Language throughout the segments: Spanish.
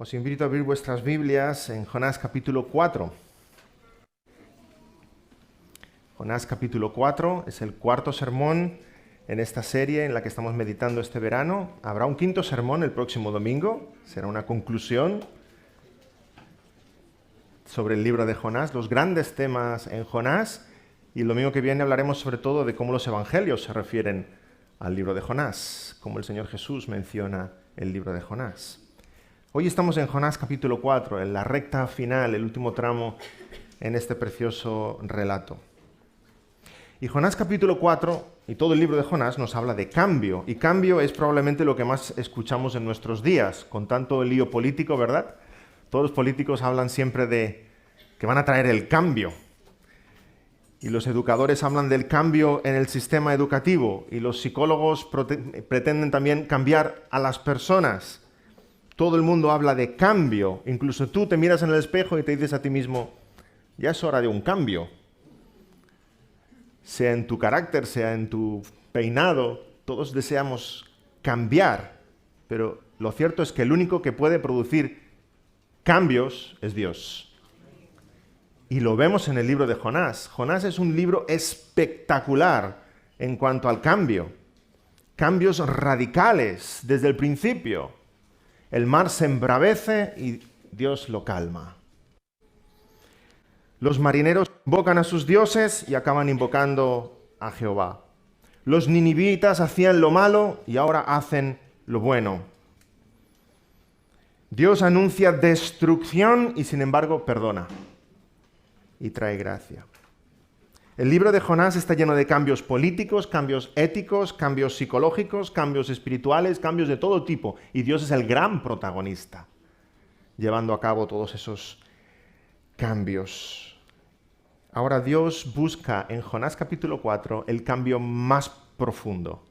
Os invito a abrir vuestras Biblias en Jonás capítulo 4. Jonás capítulo 4 es el cuarto sermón en esta serie en la que estamos meditando este verano. Habrá un quinto sermón el próximo domingo, será una conclusión sobre el libro de Jonás, los grandes temas en Jonás, y el domingo que viene hablaremos sobre todo de cómo los evangelios se refieren al libro de Jonás, cómo el Señor Jesús menciona el libro de Jonás. Hoy estamos en Jonás capítulo 4, en la recta final, el último tramo en este precioso relato. Y Jonás capítulo 4 y todo el libro de Jonás nos habla de cambio, y cambio es probablemente lo que más escuchamos en nuestros días, con tanto lío político, ¿verdad? Todos los políticos hablan siempre de que van a traer el cambio. Y los educadores hablan del cambio en el sistema educativo, y los psicólogos pretenden también cambiar a las personas. Todo el mundo habla de cambio, incluso tú te miras en el espejo y te dices a ti mismo, ya es hora de un cambio. Sea en tu carácter, sea en tu peinado, todos deseamos cambiar, pero lo cierto es que el único que puede producir cambios es Dios. Y lo vemos en el libro de Jonás. Jonás es un libro espectacular en cuanto al cambio. Cambios radicales desde el principio. El mar se embravece y Dios lo calma. Los marineros invocan a sus dioses y acaban invocando a Jehová. Los ninivitas hacían lo malo y ahora hacen lo bueno. Dios anuncia destrucción y sin embargo perdona y trae gracia. El libro de Jonás está lleno de cambios políticos, cambios éticos, cambios psicológicos, cambios espirituales, cambios de todo tipo. Y Dios es el gran protagonista, llevando a cabo todos esos cambios. Ahora Dios busca en Jonás capítulo 4 el cambio más profundo.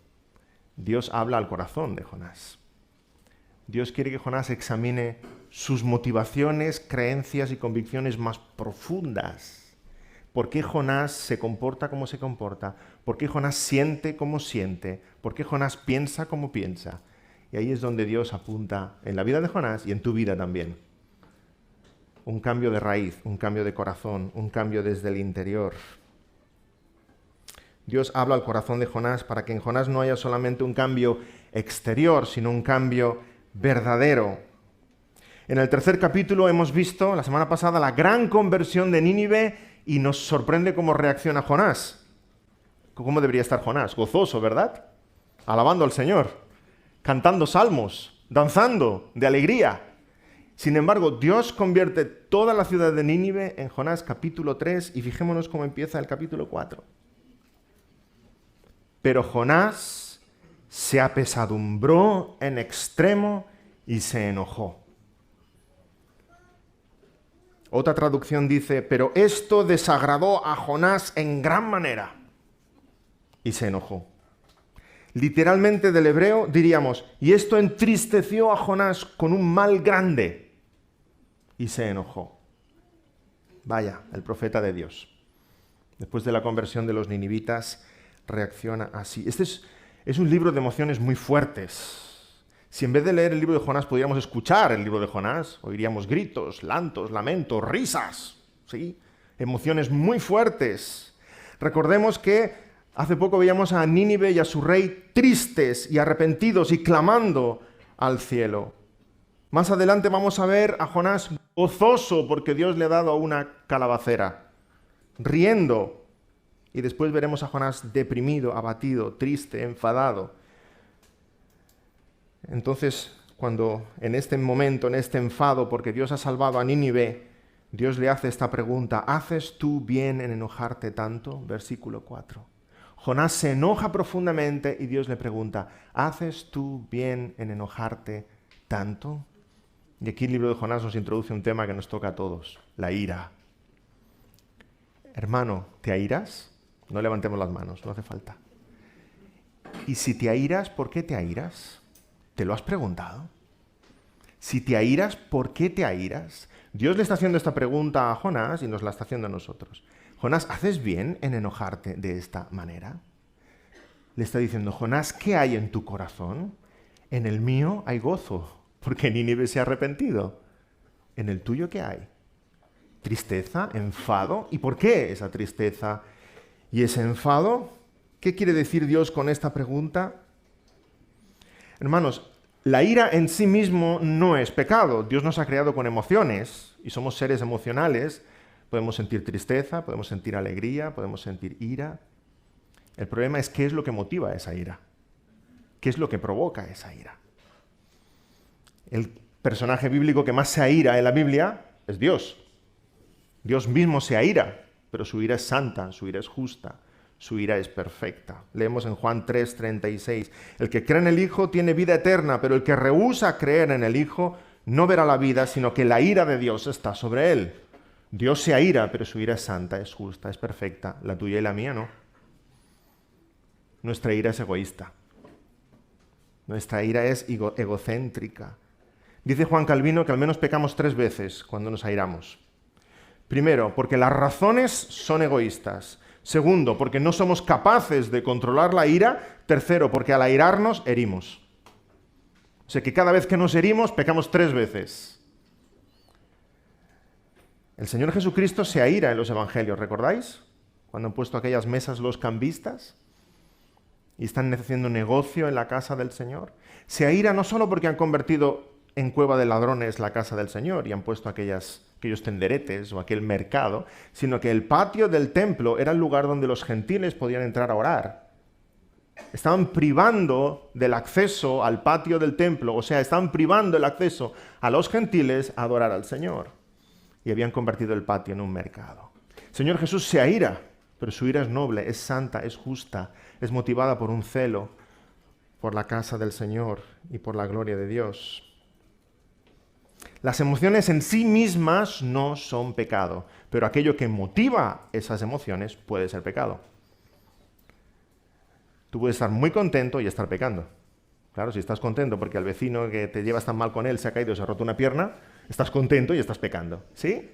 Dios habla al corazón de Jonás. Dios quiere que Jonás examine sus motivaciones, creencias y convicciones más profundas. ¿Por qué Jonás se comporta como se comporta? ¿Por qué Jonás siente como siente? ¿Por qué Jonás piensa como piensa? Y ahí es donde Dios apunta en la vida de Jonás y en tu vida también. Un cambio de raíz, un cambio de corazón, un cambio desde el interior. Dios habla al corazón de Jonás para que en Jonás no haya solamente un cambio exterior, sino un cambio verdadero. En el tercer capítulo hemos visto, la semana pasada, la gran conversión de Nínive y nos sorprende cómo reacciona Jonás. ¿Cómo debería estar Jonás? Gozoso, ¿verdad? Alabando al Señor, cantando salmos, danzando de alegría. Sin embargo, Dios convierte toda la ciudad de Nínive en Jonás capítulo 3 y fijémonos cómo empieza el capítulo 4. Pero Jonás se apesadumbró en extremo y se enojó. Otra traducción dice, pero esto desagradó a Jonás en gran manera y se enojó. Literalmente del hebreo diríamos, y esto entristeció a Jonás con un mal grande y se enojó. Vaya, el profeta de Dios, después de la conversión de los ninivitas, reacciona así. Este es un libro de emociones muy fuertes. Si en vez de leer el libro de Jonás pudiéramos escuchar el libro de Jonás, oiríamos gritos, llantos, lamentos, risas, ¿sí? Emociones muy fuertes. Recordemos que hace poco veíamos a Nínive y a su rey tristes y arrepentidos y clamando al cielo. Más adelante vamos a ver a Jonás gozoso porque Dios le ha dado una calabacera, riendo. Y después veremos a Jonás deprimido, abatido, triste, enfadado. Entonces, cuando en este momento, en este enfado, porque Dios ha salvado a Nínive, Dios le hace esta pregunta, ¿haces tú bien en enojarte tanto? Versículo 4. Jonás se enoja profundamente y Dios le pregunta, ¿haces tú bien en enojarte tanto? Y aquí el libro de Jonás nos introduce un tema que nos toca a todos, la ira. Hermano, ¿te airas? No levantemos las manos, no hace falta. Y si te airas, ¿por qué te airas? ¿Te lo has preguntado? Si te airas, ¿por qué te airas? Dios le está haciendo esta pregunta a Jonás y nos la está haciendo a nosotros. Jonás, ¿haces bien en enojarte de esta manera? Le está diciendo, Jonás, ¿qué hay en tu corazón? En el mío hay gozo, porque Nínive se ha arrepentido. ¿En el tuyo qué hay? ¿Tristeza? ¿Enfado? ¿Y por qué esa tristeza y ese enfado? ¿Qué quiere decir Dios con esta pregunta? Hermanos, la ira en sí mismo no es pecado. Dios nos ha creado con emociones y somos seres emocionales. Podemos sentir tristeza, podemos sentir alegría, podemos sentir ira. El problema es qué es lo que motiva esa ira. ¿Qué es lo que provoca esa ira? El personaje bíblico que más se aira en la Biblia es Dios. Dios mismo se aira, pero su ira es santa, su ira es justa, su ira es perfecta. Leemos en Juan 3:36, el que cree en el Hijo tiene vida eterna, pero el que rehúsa creer en el Hijo no verá la vida, sino que la ira de Dios está sobre él. Dios se aira, pero su ira es santa, es justa, es perfecta. La tuya y la mía no. Nuestra ira es egoísta. Nuestra ira es egocéntrica. Dice Juan Calvino que al menos pecamos 3 veces cuando nos airamos. Primero, porque las razones son egoístas. Segundo, porque no somos capaces de controlar la ira. Tercero, porque al airarnos herimos. O sea que cada vez que nos herimos, pecamos 3 veces. El Señor Jesucristo se aira en los evangelios, ¿recordáis? Cuando han puesto aquellas mesas los cambistas y están haciendo negocio en la casa del Señor. Se aira no solo porque han convertido en cueva de ladrones la casa del Señor y han puesto aquellos tenderetes o aquel mercado, sino que el patio del templo era el lugar donde los gentiles podían entrar a orar. Estaban privando del acceso al patio del templo, o sea, estaban privando el acceso a los gentiles a adorar al Señor. Y habían convertido el patio en un mercado. El Señor Jesús se aira, pero su ira es noble, es santa, es justa, es motivada por un celo por la casa del Señor y por la gloria de Dios. Las emociones en sí mismas no son pecado, pero aquello que motiva esas emociones puede ser pecado. Tú puedes estar muy contento y estar pecando. Claro, si estás contento porque al vecino que te llevas tan mal con él se ha caído y se ha roto una pierna, estás contento y estás pecando, ¿sí?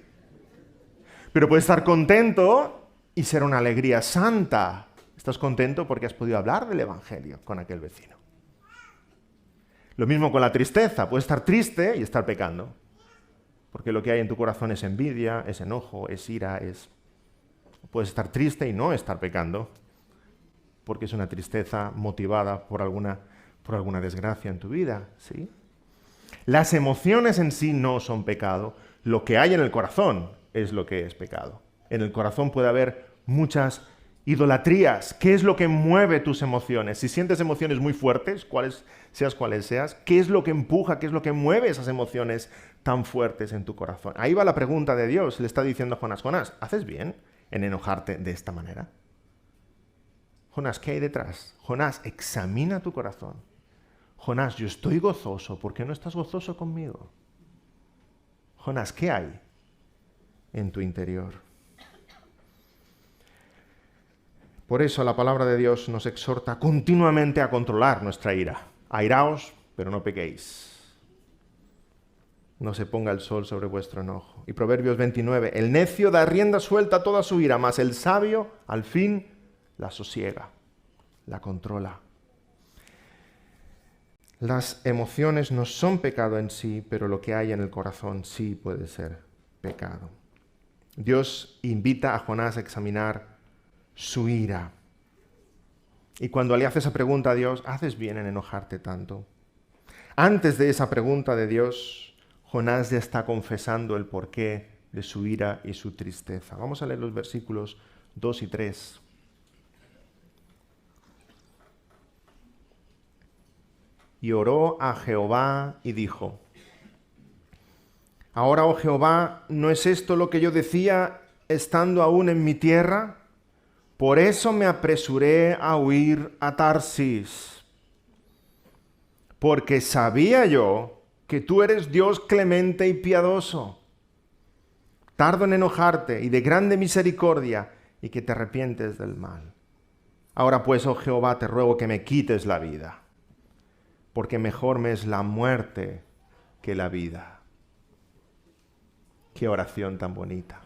Pero puedes estar contento y ser una alegría santa. Estás contento porque has podido hablar del Evangelio con aquel vecino. Lo mismo con la tristeza. Puedes estar triste y estar pecando. Porque lo que hay en tu corazón es envidia, es enojo, es ira, Puedes estar triste y no estar pecando. Porque es una tristeza motivada por alguna desgracia en tu vida, ¿sí? Las emociones en sí no son pecado. Lo que hay en el corazón es lo que es pecado. En el corazón puede haber muchas idolatrías. ¿Qué es lo que mueve tus emociones? Si sientes emociones muy fuertes, seas cuales seas, ¿qué es lo que empuja, qué es lo que mueve esas emociones tan fuertes en tu corazón? Ahí va la pregunta de Dios. Le está diciendo a Jonás, Jonás, ¿haces bien en enojarte de esta manera? Jonás, ¿qué hay detrás? Jonás, examina tu corazón. Jonás, yo estoy gozoso, ¿por qué no estás gozoso conmigo? Jonás, ¿qué hay en tu interior? Por eso la palabra de Dios nos exhorta continuamente a controlar nuestra ira. Airaos, pero no pequéis. No se ponga el sol sobre vuestro enojo. Y Proverbios 29, el necio da rienda suelta a toda su ira, mas el sabio al fin la sosiega, la controla. Las emociones no son pecado en sí, pero lo que hay en el corazón sí puede ser pecado. Dios invita a Jonás a examinar su ira. Y cuando le hace esa pregunta a Dios, ¿haces bien en enojarte tanto? Antes de esa pregunta de Dios, Jonás ya está confesando el porqué de su ira y su tristeza. Vamos a leer los versículos 2 y 3. Y oró a Jehová y dijo, ahora, oh Jehová, ¿no es esto lo que yo decía estando aún en mi tierra? Por eso me apresuré a huir a Tarsis, porque sabía yo que tú eres Dios clemente y piadoso, tardo en enojarte y de grande misericordia, y que te arrepientes del mal. Ahora pues, oh Jehová, te ruego que me quites la vida, porque mejor me es la muerte que la vida. Qué oración tan bonita.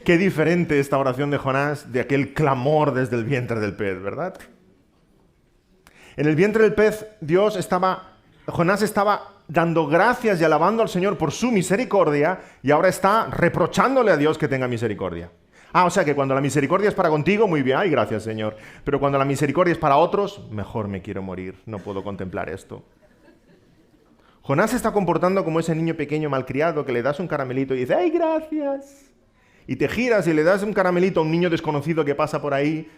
Qué diferente esta oración de Jonás de aquel clamor desde el vientre del pez, ¿verdad? En el vientre del pez, Jonás estaba dando gracias y alabando al Señor por su misericordia y ahora está reprochándole a Dios que tenga misericordia. O sea que cuando la misericordia es para contigo, muy bien, ay, gracias Señor. Pero cuando la misericordia es para otros, mejor me quiero morir, no puedo contemplar esto. Jonás se está comportando como ese niño pequeño malcriado que le das un caramelito y dice, ¡ay, gracias! Y te giras y le das un caramelito a un niño desconocido que pasa por ahí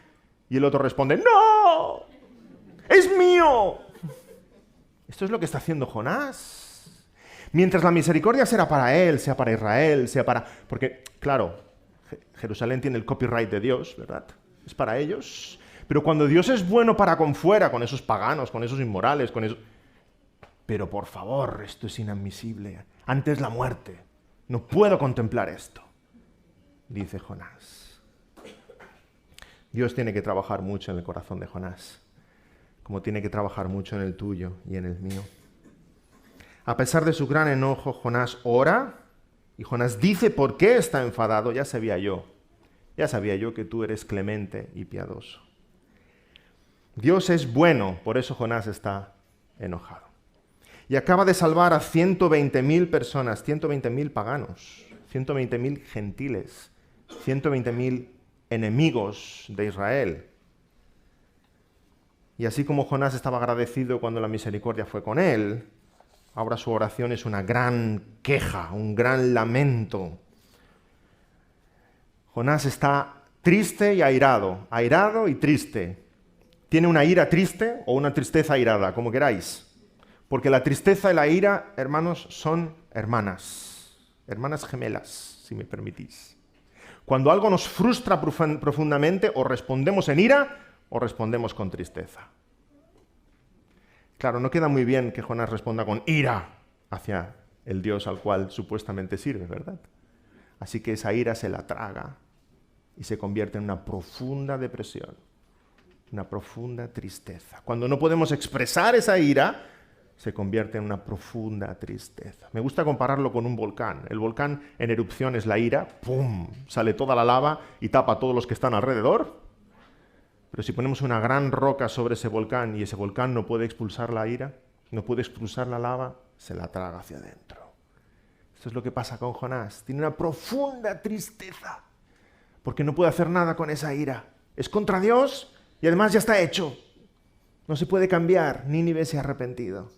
y el otro responde, ¡no! ¡Es mío! Esto es lo que está haciendo Jonás. Mientras la misericordia será para él, sea para Israel, sea para... Porque, claro, Jerusalén tiene el copyright de Dios, ¿verdad? Es para ellos. Pero cuando Dios es bueno para con fuera, con esos paganos, con esos inmorales, con esos... Pero por favor, esto es inadmisible. Antes la muerte. No puedo contemplar esto, dice Jonás. Dios tiene que trabajar mucho en el corazón de Jonás, como tiene que trabajar mucho en el tuyo y en el mío. A pesar de su gran enojo, Jonás ora y Jonás dice por qué está enfadado. Ya sabía yo que tú eres clemente y piadoso. Dios es bueno, por eso Jonás está enojado. Y acaba de salvar a 120.000 personas, 120.000 paganos, 120.000 gentiles, 120.000 enemigos de Israel. Y así como Jonás estaba agradecido cuando la misericordia fue con él, ahora su oración es una gran queja, un gran lamento. Jonás está triste y airado y triste. Tiene una ira triste o una tristeza airada, como queráis. Porque la tristeza y la ira, hermanos, son hermanas gemelas, si me permitís. Cuando algo nos frustra profundamente, o respondemos en ira o respondemos con tristeza. Claro, no queda muy bien que Jonás responda con ira hacia el Dios al cual supuestamente sirve, ¿verdad? Así que esa ira se la traga y se convierte en una profunda depresión, una profunda tristeza. Cuando no podemos expresar esa ira, se convierte en una profunda tristeza. Me gusta compararlo con un volcán. El volcán en erupción es la ira, ¡pum!, sale toda la lava y tapa a todos los que están alrededor. Pero si ponemos una gran roca sobre ese volcán y ese volcán no puede expulsar la ira, no puede expulsar la lava, se la traga hacia adentro. Esto es lo que pasa con Jonás. Tiene una profunda tristeza porque no puede hacer nada con esa ira. Es contra Dios y además ya está hecho. No se puede cambiar. Nínive se ha arrepentido.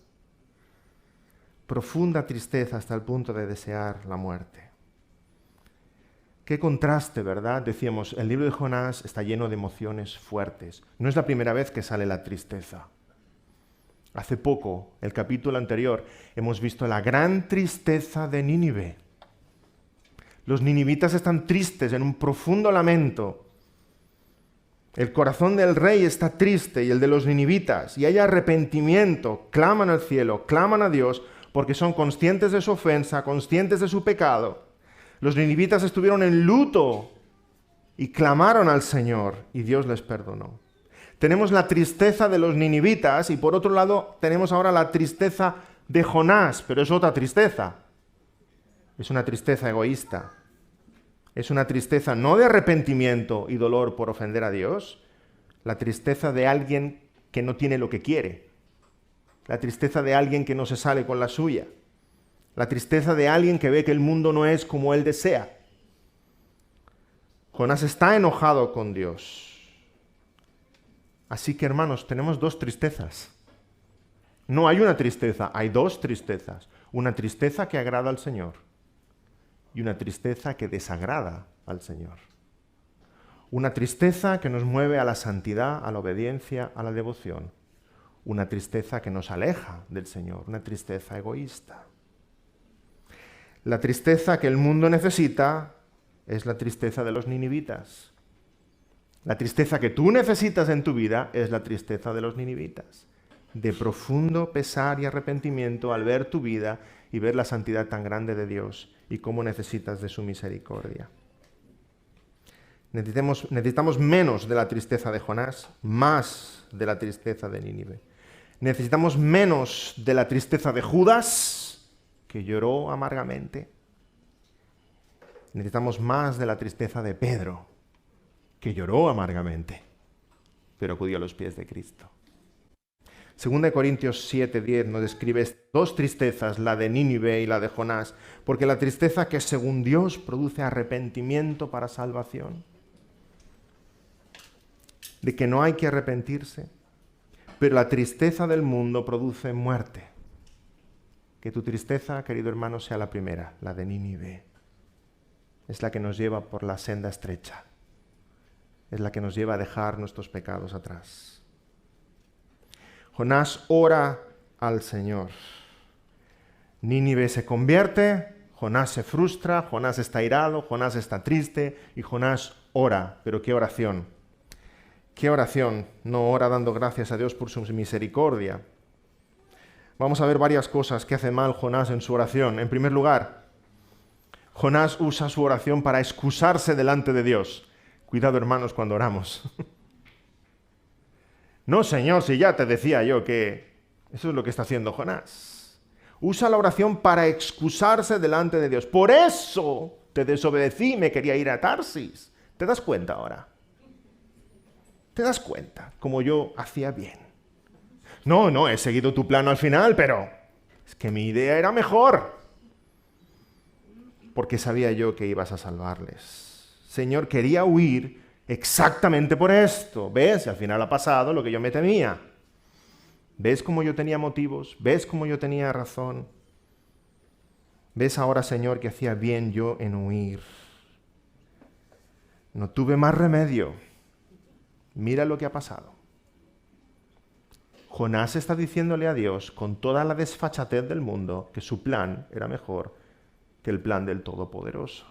Profunda tristeza hasta el punto de desear la muerte. Qué contraste, ¿verdad? Decíamos, el libro de Jonás está lleno de emociones fuertes. No es la primera vez que sale la tristeza. Hace poco, el capítulo anterior, hemos visto la gran tristeza de Nínive. Los ninivitas están tristes en un profundo lamento. El corazón del rey está triste y el de los ninivitas, y hay arrepentimiento, claman al cielo, claman a Dios, porque son conscientes de su ofensa, conscientes de su pecado. Los ninivitas estuvieron en luto y clamaron al Señor, y Dios les perdonó. Tenemos la tristeza de los ninivitas, y por otro lado tenemos ahora la tristeza de Jonás, pero es otra tristeza. Es una tristeza egoísta. Es una tristeza no de arrepentimiento y dolor por ofender a Dios, la tristeza de alguien que no tiene lo que quiere, la tristeza de alguien que no se sale con la suya, la tristeza de alguien que ve que el mundo no es como él desea. Jonás está enojado con Dios. Así que, hermanos, tenemos dos tristezas. No hay una tristeza, hay dos tristezas. Una tristeza que agrada al Señor y una tristeza que desagrada al Señor. Una tristeza que nos mueve a la santidad, a la obediencia, a la devoción. Una tristeza que nos aleja del Señor, una tristeza egoísta. La tristeza que el mundo necesita es la tristeza de los ninivitas. La tristeza que tú necesitas en tu vida es la tristeza de los ninivitas, de profundo pesar y arrepentimiento al ver tu vida y ver la santidad tan grande de Dios y cómo necesitas de su misericordia. Necesitamos menos de la tristeza de Jonás, más de la tristeza de Nínive. Necesitamos menos de la tristeza de Judas, que lloró amargamente. Necesitamos más de la tristeza de Pedro, que lloró amargamente, pero acudió a los pies de Cristo. 2 Corintios 7:10 nos describe dos tristezas, la de Nínive y la de Jonás, porque la tristeza que según Dios produce arrepentimiento para salvación, de que no hay que arrepentirse, pero la tristeza del mundo produce muerte. Que tu tristeza, querido hermano, sea la primera, la de Nínive. Es la que nos lleva por la senda estrecha. Es la que nos lleva a dejar nuestros pecados atrás. Jonás ora al Señor. Nínive se convierte, Jonás se frustra, Jonás está irado, Jonás está triste y Jonás ora. Pero ¿qué oración? ¿Qué oración? No ora dando gracias a Dios por su misericordia. Vamos a ver varias cosas que hace mal Jonás en su oración. En primer lugar, Jonás usa su oración para excusarse delante de Dios. Cuidado, hermanos, cuando oramos. No, Señor, si ya te decía yo que eso es lo que está haciendo Jonás. Usa la oración para excusarse delante de Dios. Por eso te desobedecí y me quería ir a Tarsis. ¿Te das cuenta ahora? ¿Te das cuenta? Como yo hacía bien. No, he seguido tu plano al final, pero es que mi idea era mejor. Porque sabía yo que ibas a salvarles. Señor, quería huir exactamente por esto. ¿Ves? Y al final ha pasado lo que yo me temía. ¿Ves cómo yo tenía motivos? ¿Ves cómo yo tenía razón? ¿Ves ahora, Señor, que hacía bien yo en huir? No tuve más remedio. Mira lo que ha pasado. Jonás está diciéndole a Dios, con toda la desfachatez del mundo, que su plan era mejor que el plan del Todopoderoso.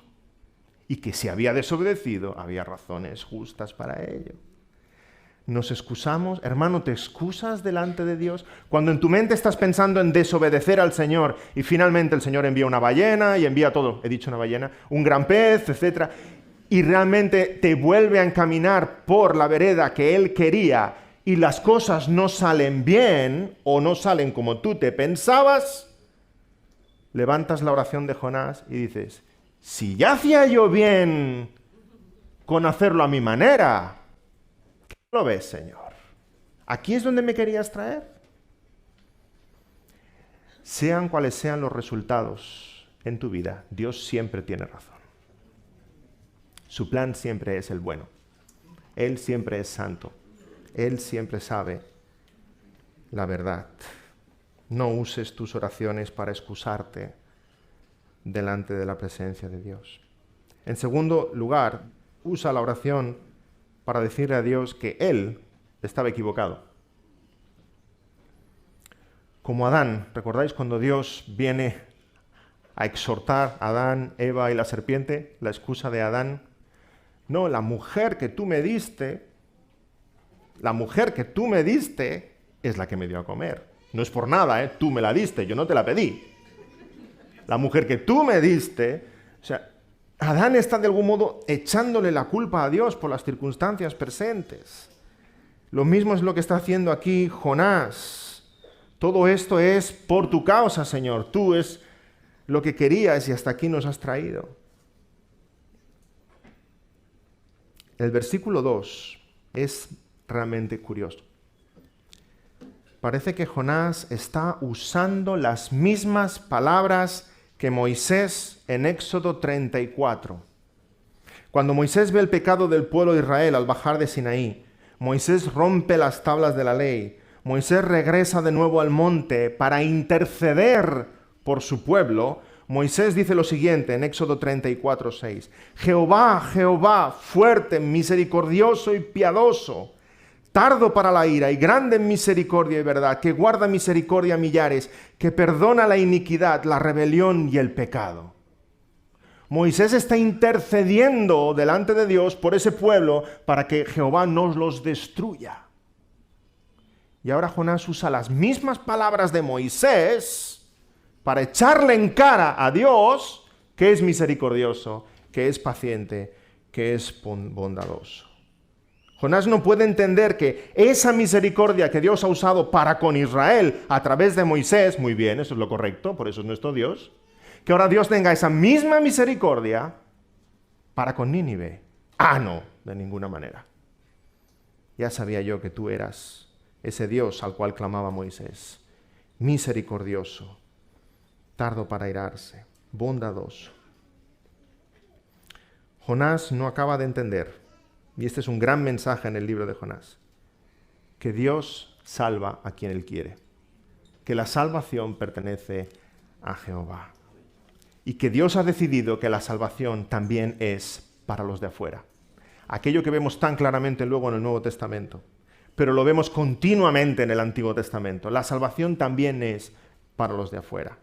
Y que si había desobedecido, había razones justas para ello. Nos excusamos, hermano, ¿te excusas delante de Dios? Cuando en tu mente estás pensando en desobedecer al Señor y finalmente el Señor envía una ballena y envía todo, he dicho una ballena, un gran pez, etc. Y realmente te vuelve a encaminar por la vereda que Él quería y las cosas no salen bien o no salen como tú te pensabas, levantas la oración de Jonás y dices, si ya hacía yo bien con hacerlo a mi manera, ¿qué lo ves, Señor? ¿Aquí es donde me querías traer? Sean cuales sean los resultados en tu vida, Dios siempre tiene razón. Su plan siempre es el bueno. Él siempre es santo. Él siempre sabe la verdad. No uses tus oraciones para excusarte delante de la presencia de Dios. En segundo lugar, usa la oración para decirle a Dios que Él estaba equivocado. Como Adán, ¿recordáis cuando Dios viene a exhortar a Adán, Eva y la serpiente? La excusa de Adán. No, la mujer que tú me diste es la que me dio a comer. No es por nada, tú me la diste, yo no te la pedí. La mujer que tú me diste, o sea, Adán está de algún modo echándole la culpa a Dios por las circunstancias presentes. Lo mismo es lo que está haciendo aquí Jonás. Todo esto es por tu causa, Señor. Tú es lo que querías y hasta aquí nos has traído. El versículo 2 es realmente curioso. Parece que Jonás está usando las mismas palabras que Moisés en Éxodo 34. Cuando Moisés ve el pecado del pueblo de Israel al bajar de Sinaí, Moisés rompe las tablas de la ley. Moisés regresa de nuevo al monte para interceder por su pueblo. Moisés dice lo siguiente en Éxodo 34:6. Jehová, Jehová, fuerte, misericordioso y piadoso, tardo para la ira y grande en misericordia y verdad, que guarda misericordia a millares, que perdona la iniquidad, la rebelión y el pecado. Moisés está intercediendo delante de Dios por ese pueblo para que Jehová no los destruya. Y ahora Jonás usa las mismas palabras de Moisés para echarle en cara a Dios que es misericordioso, que es paciente, que es bondadoso. Jonás no puede entender que esa misericordia que Dios ha usado para con Israel a través de Moisés, muy bien, eso es lo correcto, por eso es nuestro Dios, que ahora Dios tenga esa misma misericordia para con Nínive. Ah, no, de ninguna manera. Ya sabía yo que tú eras ese Dios al cual clamaba Moisés. Misericordioso, tardo para airarse, bondadoso. Jonás no acaba de entender, y este es un gran mensaje en el libro de Jonás, que Dios salva a quien Él quiere, que la salvación pertenece a Jehová, y que Dios ha decidido que la salvación también es para los de afuera. Aquello que vemos tan claramente luego en el Nuevo Testamento, pero lo vemos continuamente en el Antiguo Testamento. La salvación también es para los de afuera.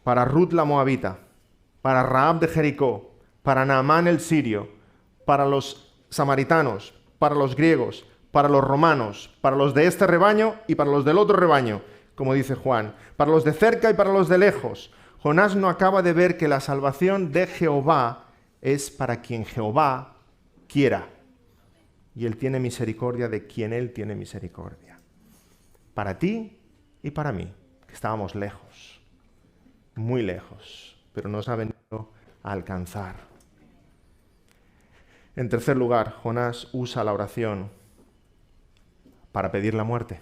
Para Ruth la Moabita, para Rahab de Jericó, para Naamán el sirio, para los samaritanos, para los griegos, para los romanos, para los de este rebaño y para los del otro rebaño, como dice Juan, para los de cerca y para los de lejos. Jonás no acaba de ver que la salvación de Jehová es para quien Jehová quiera. Y Él tiene misericordia de quien Él tiene misericordia. Para ti y para mí, que estábamos lejos, muy lejos, pero nos ha venido a alcanzar. En tercer lugar, Jonás usa la oración para pedir la muerte.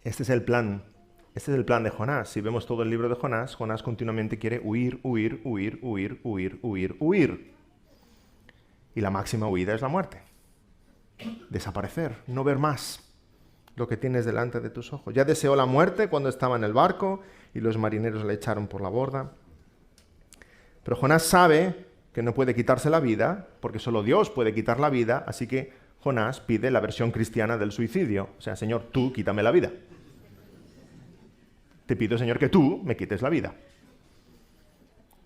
Este es el plan de Jonás. Si vemos todo el libro de Jonás, Jonás continuamente quiere huir, huir, huir, huir, huir, huir, huir. Y la máxima huida es la muerte. Desaparecer, no ver más lo que tienes delante de tus ojos. Ya deseó la muerte cuando estaba en el barco y los marineros le echaron por la borda. Pero Jonás sabe que no puede quitarse la vida, porque solo Dios puede quitar la vida, así que Jonás pide la versión cristiana del suicidio. O sea, Señor, tú quítame la vida. Te pido, Señor, que tú me quites la vida,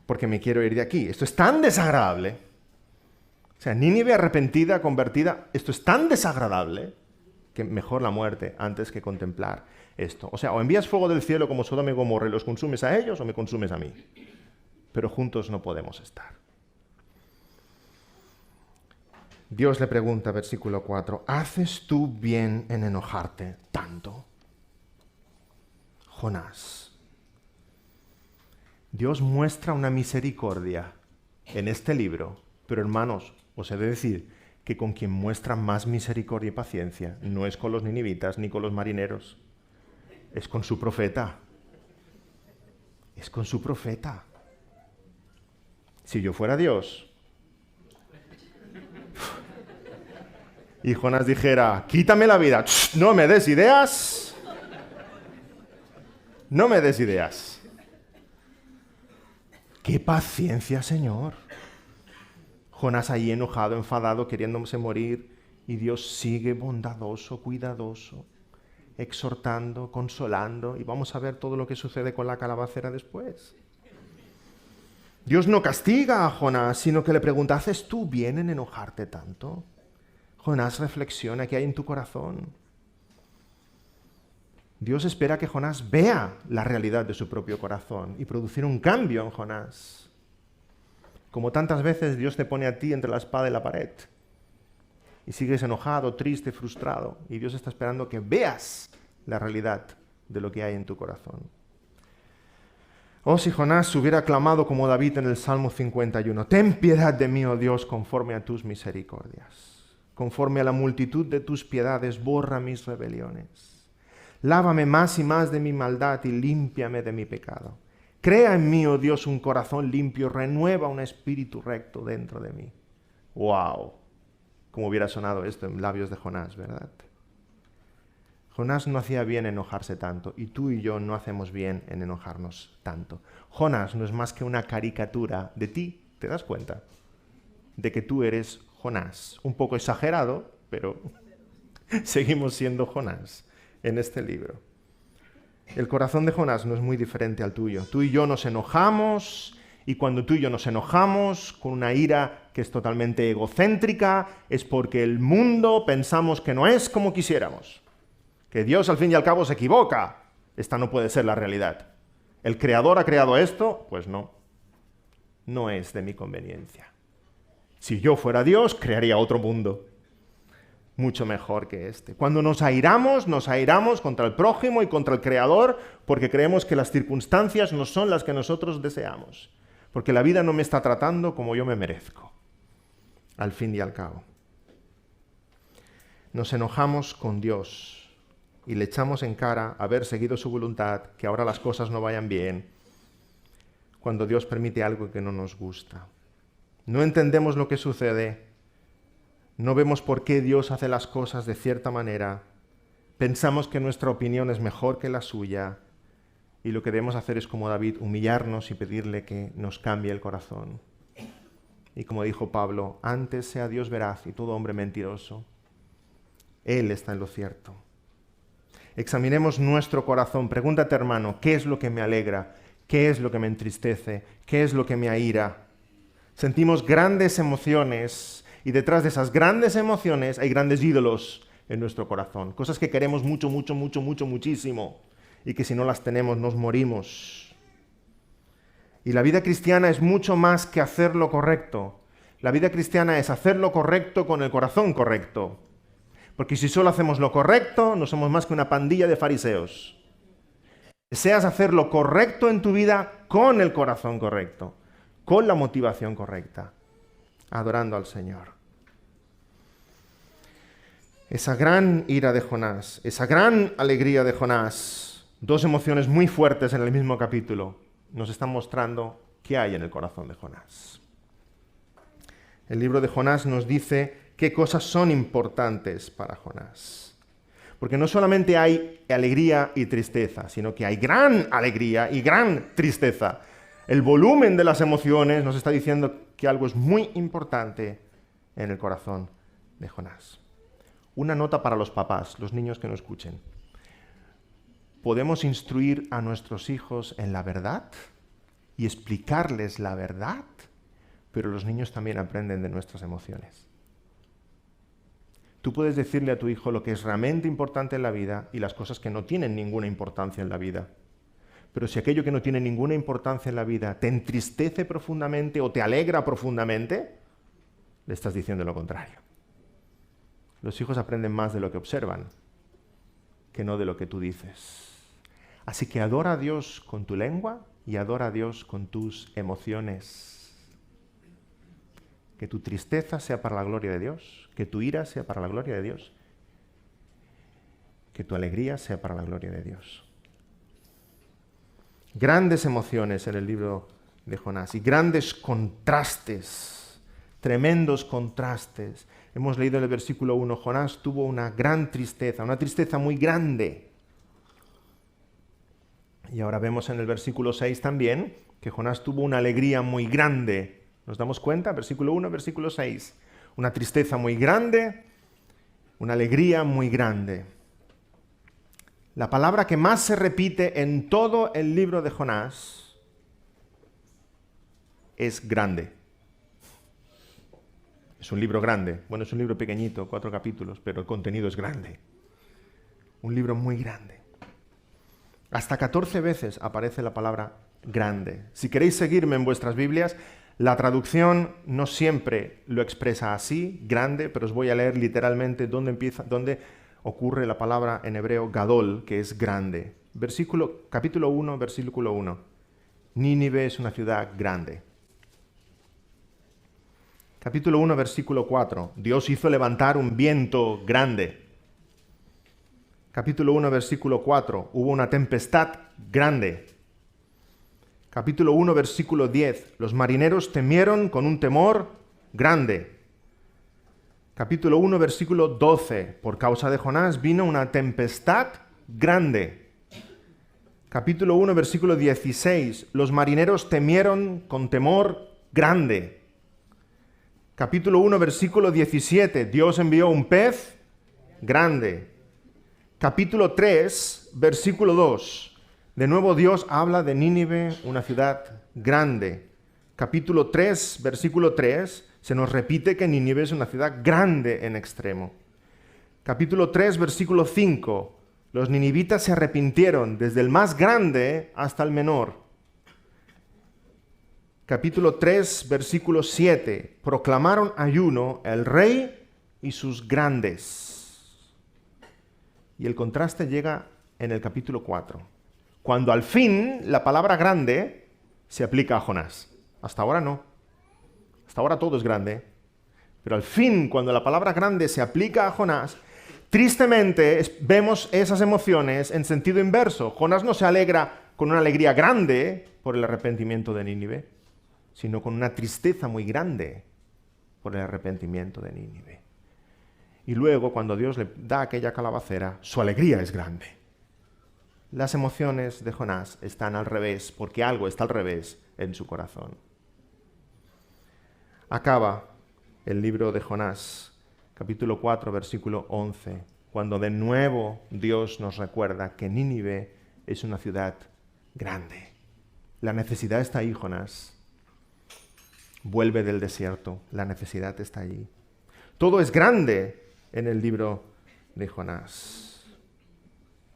porque me quiero ir de aquí. Esto es tan desagradable. O sea, Nínive arrepentida, convertida, esto es tan desagradable que mejor la muerte antes que contemplar esto. O sea, o envías fuego del cielo como Sodoma y Gomorra y los consumes a ellos o me consumes a mí. Pero juntos no podemos estar. Dios le pregunta, versículo 4, ¿haces tú bien en enojarte tanto? Jonás. Dios muestra una misericordia en este libro, pero hermanos, os he de decir que con quien muestra más misericordia y paciencia no es con los ninivitas ni con los marineros, es con su profeta. Es con su profeta. Si yo fuera Dios y Jonás dijera, quítame la vida, no me des ideas, no me des ideas. ¡Qué paciencia, Señor! Jonás ahí enojado, enfadado, queriéndose morir, y Dios sigue bondadoso, cuidadoso, exhortando, consolando, y vamos a ver todo lo que sucede con la calabacera después. Dios no castiga a Jonás, sino que le pregunta, ¿haces tú bien en enojarte tanto? Jonás, reflexiona, ¿qué hay en tu corazón? Dios espera que Jonás vea la realidad de su propio corazón y producir un cambio en Jonás. Como tantas veces Dios te pone a ti entre la espada y la pared y sigues enojado, triste, frustrado, y Dios está esperando que veas la realidad de lo que hay en tu corazón. Oh, si Jonás hubiera clamado como David en el Salmo 51, ten piedad de mí, oh Dios, conforme a tus misericordias. Conforme a la multitud de tus piedades, borra mis rebeliones. Lávame más y más de mi maldad y límpiame de mi pecado. Crea en mí, oh Dios, un corazón limpio, renueva un espíritu recto dentro de mí. ¡Wow! Como hubiera sonado esto en labios de Jonás, ¿verdad? Jonás no hacía bien enojarse tanto, y tú y yo no hacemos bien en enojarnos tanto. Jonás no es más que una caricatura de ti, ¿te das cuenta? De que tú eres Jonás. Un poco exagerado, pero seguimos siendo Jonás en este libro. El corazón de Jonás no es muy diferente al tuyo. Tú y yo nos enojamos, y cuando tú y yo nos enojamos con una ira que es totalmente egocéntrica, es porque el mundo pensamos que no es como quisiéramos. Que Dios al fin y al cabo se equivoca. Esta no puede ser la realidad. ¿El Creador ha creado esto? Pues no. No es de mi conveniencia. Si yo fuera Dios, crearía otro mundo mucho mejor que este. Cuando nos airamos contra el prójimo y contra el Creador, porque creemos que las circunstancias no son las que nosotros deseamos, porque la vida no me está tratando como yo me merezco, al fin y al cabo. nos enojamos con Dios y le echamos en cara haber seguido su voluntad, que ahora las cosas no vayan bien, cuando Dios permite algo que no nos gusta. No entendemos lo que sucede, no vemos por qué Dios hace las cosas de cierta manera, pensamos que nuestra opinión es mejor que la suya, y lo que debemos hacer es, como David, humillarnos y pedirle que nos cambie el corazón. Y como dijo Pablo, antes sea Dios veraz y todo hombre mentiroso. Él está en lo cierto. Examinemos nuestro corazón. Pregúntate, hermano, ¿qué es lo que me alegra? ¿Qué es lo que me entristece? ¿Qué es lo que me aira? Sentimos grandes emociones y detrás de esas grandes emociones hay grandes ídolos en nuestro corazón. Cosas que queremos mucho, muchísimo y que si no las tenemos nos morimos. Y la vida cristiana es mucho más que hacer lo correcto. La vida cristiana es hacer lo correcto con el corazón correcto. Porque si solo hacemos lo correcto, no somos más que una pandilla de fariseos. Deseas hacer lo correcto en tu vida con el corazón correcto, con la motivación correcta, adorando al Señor. Esa gran ira de Jonás, esa gran alegría de Jonás, dos emociones muy fuertes en el mismo capítulo, nos están mostrando qué hay en el corazón de Jonás. El libro de Jonás nos dice qué cosas son importantes para Jonás. Porque no solamente hay alegría y tristeza, sino que hay gran alegría y gran tristeza. El volumen de las emociones nos está diciendo que algo es muy importante en el corazón de Jonás. Una nota para los papás, los niños que no escuchen. ¿Podemos instruir a nuestros hijos en la verdad y explicarles la verdad? Pero los niños también aprenden de nuestras emociones. Tú puedes decirle a tu hijo lo que es realmente importante en la vida y las cosas que no tienen ninguna importancia en la vida. Pero si aquello que no tiene ninguna importancia en la vida te entristece profundamente o te alegra profundamente, le estás diciendo lo contrario. Los hijos aprenden más de lo que observan que no de lo que tú dices. Así que adora a Dios con tu lengua y adora a Dios con tus emociones. Que tu tristeza sea para la gloria de Dios, que tu ira sea para la gloria de Dios, que tu alegría sea para la gloria de Dios. Grandes emociones en el libro de Jonás y grandes contrastes, tremendos contrastes. Hemos leído en el versículo 1, Jonás tuvo una gran tristeza, una tristeza muy grande. Y ahora vemos en el versículo 6 también que Jonás tuvo una alegría muy grande. ¿Nos damos cuenta? Versículo 1, versículo 6. Una tristeza muy grande, una alegría muy grande. La palabra que más se repite en todo el libro de Jonás es grande. Es un libro grande. Bueno, es un libro pequeñito, 4 capítulos, pero el contenido es grande. Un libro muy grande. Hasta 14 veces aparece la palabra grande. Si queréis seguirme en vuestras Biblias, la traducción no siempre lo expresa así, grande, pero os voy a leer literalmente dónde ocurre la palabra en hebreo gadol, que es grande. Capítulo 1, versículo 1. Nínive es una ciudad grande. Capítulo 1, versículo 4. Dios hizo levantar un viento grande. Capítulo 1, versículo 4. Hubo una tempestad grande. Capítulo 1, versículo 10. Los marineros temieron con un temor grande. Capítulo 1, versículo 12. Por causa de Jonás vino una tempestad grande. Capítulo 1, versículo 16. Los marineros temieron con temor grande. Capítulo 1, versículo 17. Dios envió un pez grande. Capítulo 3, versículo 2. De nuevo Dios habla de Nínive, una ciudad grande. Capítulo 3, versículo 3, se nos repite que Nínive es una ciudad grande en extremo. Capítulo 3, versículo 5, los ninivitas se arrepintieron desde el más grande hasta el menor. Capítulo 3, versículo 7, proclamaron ayuno el rey y sus grandes. Y el contraste llega en el capítulo 4. Cuando al fin la palabra grande se aplica a Jonás. Hasta ahora no. Hasta ahora todo es grande. Pero al fin, cuando la palabra grande se aplica a Jonás, Tristemente, vemos esas emociones en sentido inverso. Jonás no se alegra con una alegría grande por el arrepentimiento de Nínive, sino con una tristeza muy grande por el arrepentimiento de Nínive. Y luego, cuando Dios le da aquella calabacera, su alegría es grande. Las emociones de Jonás están al revés, porque algo está al revés en su corazón. Acaba el libro de Jonás, capítulo 4, versículo 11, cuando de nuevo Dios nos recuerda que Nínive es una ciudad grande. La necesidad está ahí, Jonás. Vuelve del desierto, la necesidad está allí. Todo es grande en el libro de Jonás.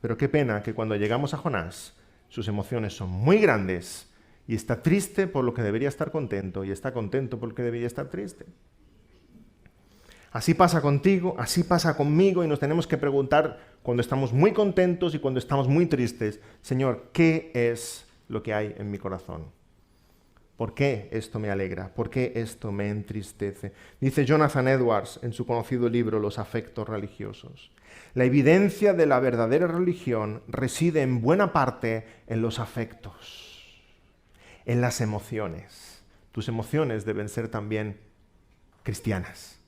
Pero qué pena que cuando llegamos a Jonás, sus emociones son muy grandes y está triste por lo que debería estar contento y está contento por lo que debería estar triste. Así pasa contigo, así pasa conmigo y nos tenemos que preguntar cuando estamos muy contentos y cuando estamos muy tristes, Señor, ¿qué es lo que hay en mi corazón? ¿Por qué esto me alegra? ¿Por qué esto me entristece? Dice Jonathan Edwards en su conocido libro Los afectos religiosos. La evidencia de la verdadera religión reside en buena parte en los afectos, en las emociones. Tus emociones deben ser también cristianas,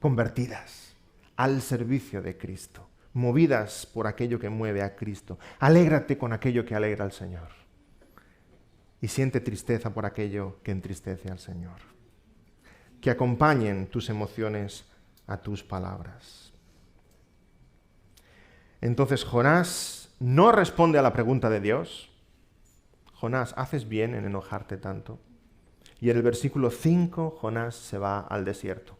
convertidas al servicio de Cristo, movidas por aquello que mueve a Cristo. Alégrate con aquello que alegra al Señor. Y siente tristeza por aquello que entristece al Señor. Que acompañen tus emociones a tus palabras. Entonces Jonás no responde a la pregunta de Dios. Jonás, ¿haces bien en enojarte tanto? Y en el versículo 5, Jonás se va al desierto.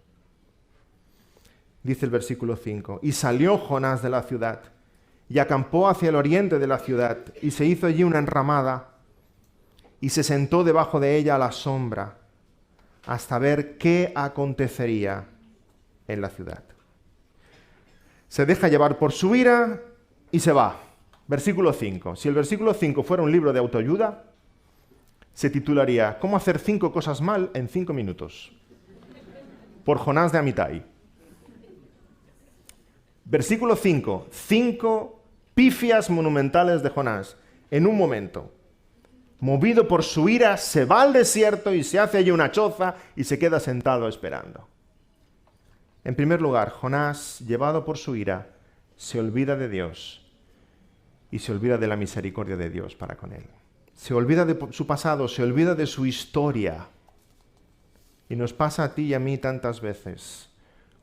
Dice el versículo 5, y salió Jonás de la ciudad, y acampó hacia el oriente de la ciudad, y se hizo allí una enramada, y se sentó debajo de ella a la sombra, hasta ver qué acontecería en la ciudad. Se deja llevar por su ira y se va. Versículo 5. Si el versículo 5 fuera un libro de autoayuda, se titularía ¿Cómo hacer 5 cosas mal en 5 minutos? Por Jonás de Amitai. Versículo 5. 5 pifias monumentales de Jonás en un momento. Movido por su ira, se va al desierto y se hace allí una choza y se queda sentado esperando. En primer lugar, Jonás, llevado por su ira, se olvida de Dios y se olvida de la misericordia de Dios para con él. Se olvida de su pasado, se olvida de su historia. Y nos pasa a ti y a mí tantas veces.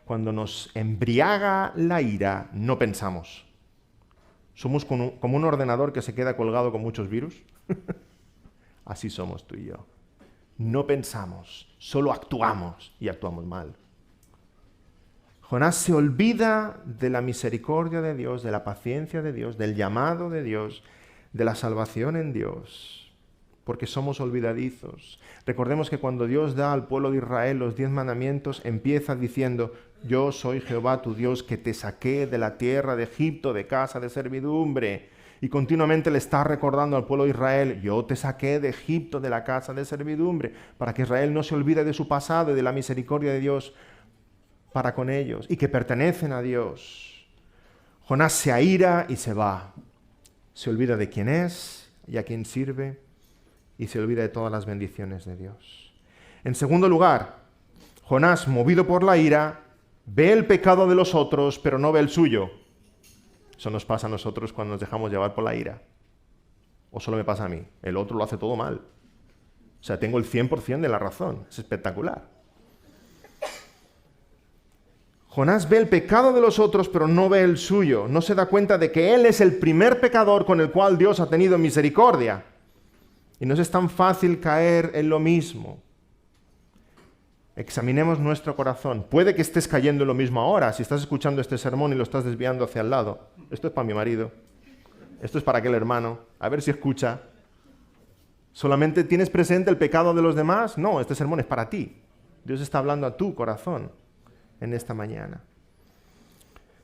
Cuando nos embriaga la ira, no pensamos. Somos como un ordenador que se queda colgado con muchos virus. Así somos tú y yo. No pensamos, solo actuamos y actuamos mal. Jonás se olvida de la misericordia de Dios, de la paciencia de Dios, del llamado de Dios, de la salvación en Dios, porque somos olvidadizos. Recordemos que cuando Dios da al pueblo de Israel los 10 mandamientos, empieza diciendo, yo soy Jehová tu Dios que te saqué de la tierra de Egipto, de casa de servidumbre. Y continuamente le está recordando al pueblo de Israel, yo te saqué de Egipto, de la casa de servidumbre, para que Israel no se olvide de su pasado y de la misericordia de Dios para con ellos, y que pertenecen a Dios. Jonás se aira y se va. Se olvida de quién es y a quién sirve, y se olvida de todas las bendiciones de Dios. En segundo lugar, Jonás, movido por la ira, ve el pecado de los otros, pero no ve el suyo. Eso nos pasa a nosotros cuando nos dejamos llevar por la ira. O solo me pasa a mí. El otro lo hace todo mal. O sea, tengo el 100% de la razón. Es espectacular. Jonás ve el pecado de los otros, pero no ve el suyo. No se da cuenta de que él es el primer pecador con el cual Dios ha tenido misericordia. Y nos es tan fácil caer en lo mismo. Examinemos nuestro corazón. Puede que estés cayendo en lo mismo ahora, si estás escuchando este sermón y lo estás desviando hacia el lado. Esto es para mi marido. Esto es para aquel hermano. A ver si escucha. ¿Solamente tienes presente el pecado de los demás? No, este sermón es para ti. Dios está hablando a tu corazón en esta mañana.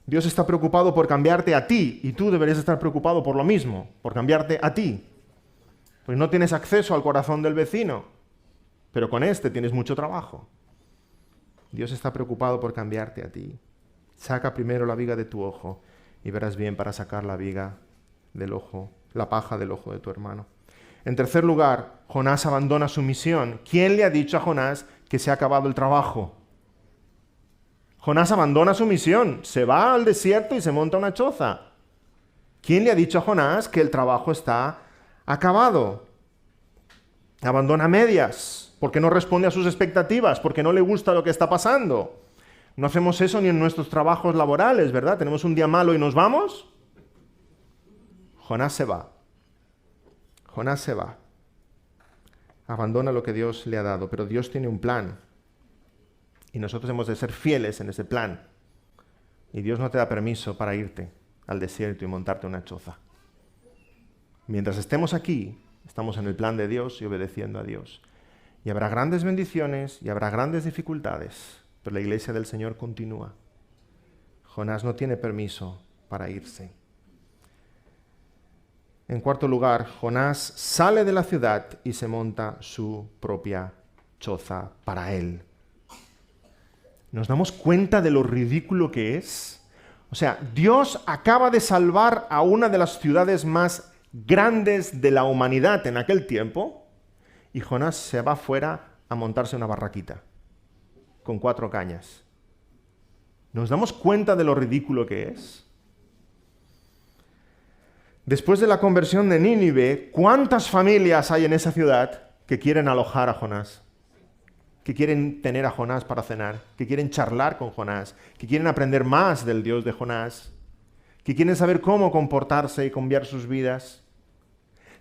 Dios está preocupado por cambiarte a ti y tú deberías estar preocupado por lo mismo, por cambiarte a ti. Pues no tienes acceso al corazón del vecino, pero con este tienes mucho trabajo. Dios está preocupado por cambiarte a ti. Saca primero la viga de tu ojo y verás bien para sacar la viga del ojo, la paja del ojo de tu hermano. En tercer lugar, Jonás abandona su misión. ¿Quién le ha dicho a Jonás que se ha acabado el trabajo? Jonás abandona su misión, se va al desierto y se monta una choza. ¿Quién le ha dicho a Jonás que el trabajo está acabado? Abandona a medias, porque no responde a sus expectativas, porque no le gusta lo que está pasando. No hacemos eso ni en nuestros trabajos laborales, ¿verdad? Tenemos un día malo y nos vamos. Jonás se va. Jonás se va. Abandona lo que Dios le ha dado, pero Dios tiene un plan. Y nosotros hemos de ser fieles en ese plan. Y Dios no te da permiso para irte al desierto y montarte una choza. Mientras estemos aquí, estamos en el plan de Dios y obedeciendo a Dios. Y habrá grandes bendiciones y habrá grandes dificultades, pero la iglesia del Señor continúa. Jonás no tiene permiso para irse. En cuarto lugar, Jonás sale de la ciudad y se monta su propia choza para él. ¿Nos damos cuenta de lo ridículo que es? O sea, Dios acaba de salvar a una de las ciudades más grandes de la humanidad en aquel tiempo y Jonás se va fuera a montarse una barraquita con 4 cañas. ¿Nos damos cuenta de lo ridículo que es? Después de la conversión de Nínive, ¿cuántas familias hay en esa ciudad que quieren alojar a Jonás? Que quieren tener a Jonás para cenar, que quieren charlar con Jonás, que quieren aprender más del Dios de Jonás, que quieren saber cómo comportarse y cambiar sus vidas.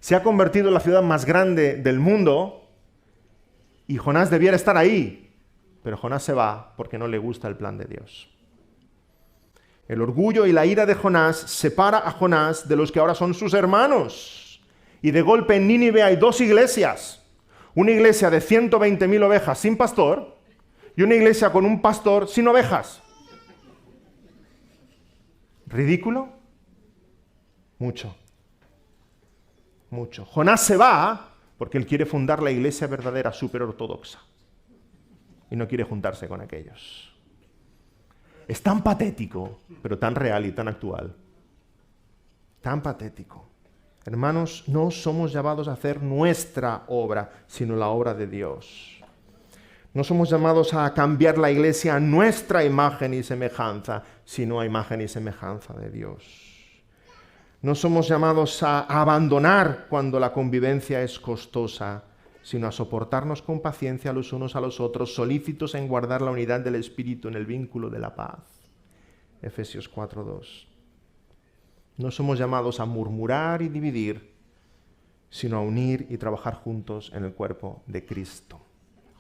Se ha convertido en la ciudad más grande del mundo y Jonás debiera estar ahí, pero Jonás se va porque no le gusta el plan de Dios. El orgullo y la ira de Jonás separa a Jonás de los que ahora son sus hermanos. Y de golpe en Nínive hay 2 iglesias. Una iglesia de 120.000 ovejas sin pastor y una iglesia con un pastor sin ovejas. ¿Ridículo? Mucho. Mucho. Jonás se va porque él quiere fundar la iglesia verdadera, superortodoxa. Y no quiere juntarse con aquellos. Es tan patético, pero tan real y tan actual. Tan patético. Hermanos, no somos llamados a hacer nuestra obra, sino la obra de Dios. No somos llamados a cambiar la iglesia a nuestra imagen y semejanza, sino a imagen y semejanza de Dios. No somos llamados a abandonar cuando la convivencia es costosa, sino a soportarnos con paciencia los unos a los otros, solícitos en guardar la unidad del Espíritu en el vínculo de la paz. Efesios 4:2. No somos llamados a murmurar y dividir, sino a unir y trabajar juntos en el cuerpo de Cristo.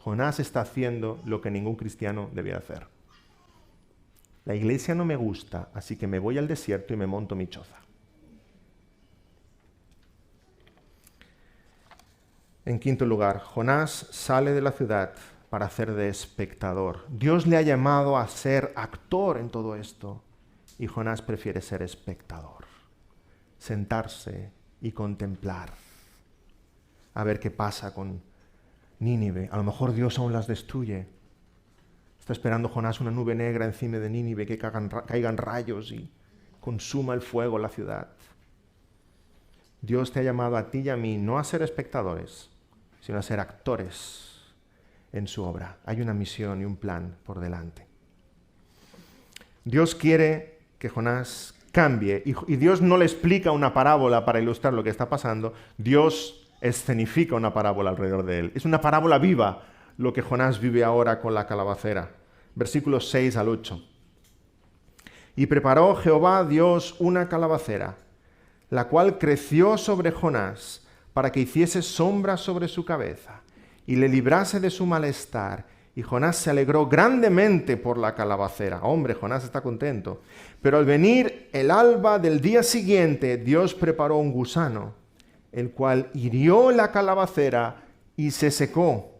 Jonás está haciendo lo que ningún cristiano debía hacer. La iglesia no me gusta, así que me voy al desierto y me monto mi choza. En quinto lugar, Jonás sale de la ciudad para hacer de espectador. Dios le ha llamado a ser actor en todo esto y Jonás prefiere ser espectador, sentarse y contemplar, a ver qué pasa con Nínive. A lo mejor Dios aún las destruye. Está esperando Jonás una nube negra encima de Nínive, que caigan rayos y consuma el fuego la ciudad. Dios te ha llamado a ti y a mí no a ser espectadores, sino a ser actores en su obra. Hay una misión y un plan por delante. Dios quiere que Jonás cambie y Dios no le explica una parábola para ilustrar lo que está pasando. Dios escenifica una parábola alrededor de él. Es una parábola viva lo que Jonás vive ahora con la calabacera. Versículos 6 al 8. Y preparó Jehová Dios una calabacera, la cual creció sobre Jonás, para que hiciese sombra sobre su cabeza, y le librase de su malestar. Y Jonás se alegró grandemente por la calabacera. Hombre, Jonás está contento. Pero al venir el alba del día siguiente, Dios preparó un gusano, el cual hirió la calabacera y se secó.